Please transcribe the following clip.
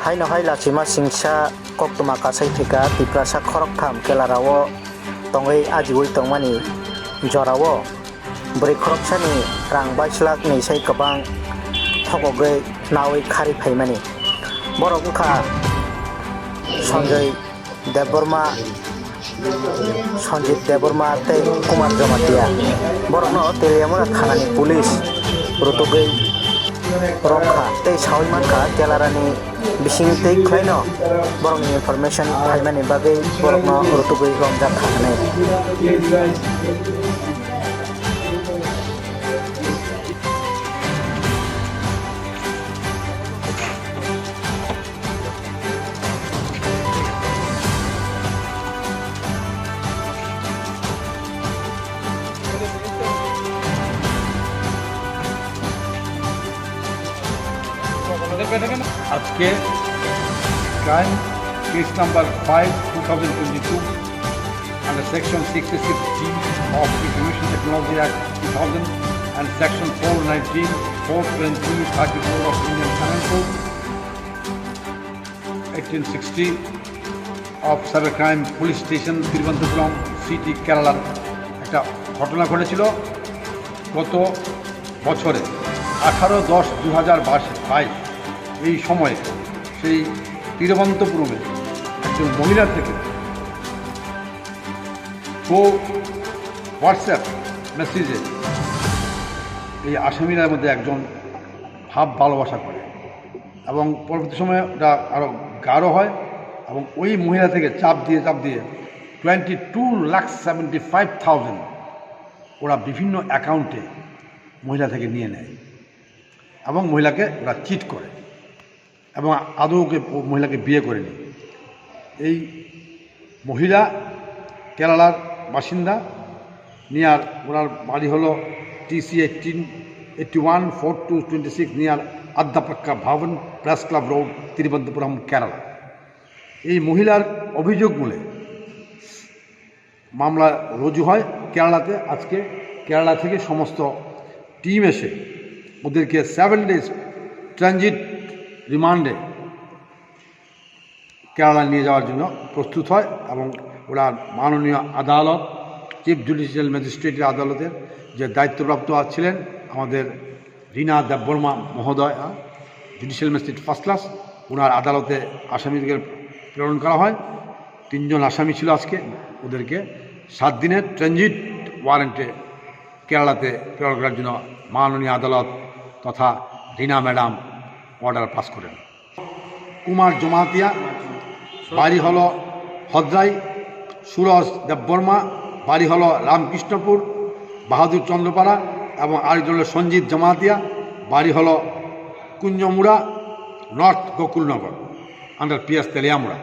Haino hai lachima singsa koktuma kasai thika tiprasa khoroktham kelarao tongai ajiwi tongmani jorao bri khoroksani rang 22 lakh ni sai kwbang thokogai nawi khari phaimani borok wngkha Sanjay Deborma Sanjit Deborma tei Kumar Jamatia borokno Teliamura thanani police rutugai rokha tei sawi mankha kelarani bising tei khlaino borokni information phaimani bagai borokno rutugai romjak thanani आज के crime case number 5 2022 under section 66G of Information Technology Act 2000 and section 419, 420, 34 of Indian Penal Code 1860 of Cybercrime Police Station Thiruvananthapuram City Kerala একটা ঘটনা ঘটেছিল গত বছরে 18-10-2022 এই সময়ে সেই তিরুবনন্তপুরমে একজন মহিলা থেকে হোয়াটসঅ্যাপ মেসেজে এই আসামিরার মধ্যে একজন ভাব ভালোবাসা করে এবং পরবর্তী সময়ে ওটা আরও গাঢ় হয় এবং ওই মহিলা থেকে চাপ দিয়ে 22,75,000 ওরা বিভিন্ন অ্যাকাউন্টে মহিলা থেকে নিয়ে নেয় এবং মহিলাকে ওরা চিট করে এবং আদৌ মহিলাকে বিয়ে করেনি। এই মহিলা কেরালার বাসিন্দা নিয়ার ওনার বাড়ি হলো TC 1881-4226 নিয়ার আদ্যাপাক্কা ভবন press club road Thiruvananthapuram Kerala. এই মহিলার অভিযোগ মূলে মামলা রুজু হয় কেরালাতে। আজকে কেরালা থেকে সমস্ত টিম এসে ওদেরকে 7 days ট্রানজিট রিমান্ডে কেরালা নিয়ে যাওয়ার জন্য প্রস্তুত হয় এবং ওরা মাননীয় আদালত চিফ জুডিশিয়াল ম্যাজিস্ট্রেটের আদালতের যে দায়িত্বপ্রাপ্ত ছিলেন আমাদের রীনা দেববর্মা মহোদয়, জুডিশিয়াল ম্যাজিস্ট্রেট ফার্স্ট ক্লাস, ওনার আদালতে আসামিদের প্রেরণ করা হয়। 3 জন আসামি ছিল আজকে, ওদেরকে 7 দিনের ট্রানজিট ওয়ারেন্টে কেরালাতে প্রেরণ করার জন্য মাননীয় আদালত তথা রীনা ম্যাডাম অর্ডার পাস করেন। কুমার জমাতিয়া বাড়ি হলো হদ্রাই, সুরজ দেববর্মা বাড়ি হলো রামকৃষ্ণপুর বাহাদুর চন্দ্রপাড়া এবং আরেকজন হলো সঞ্জিত জমাতিয়া বাড়ি হলো Kunjamura north Gokulnagar under PS Teliamura.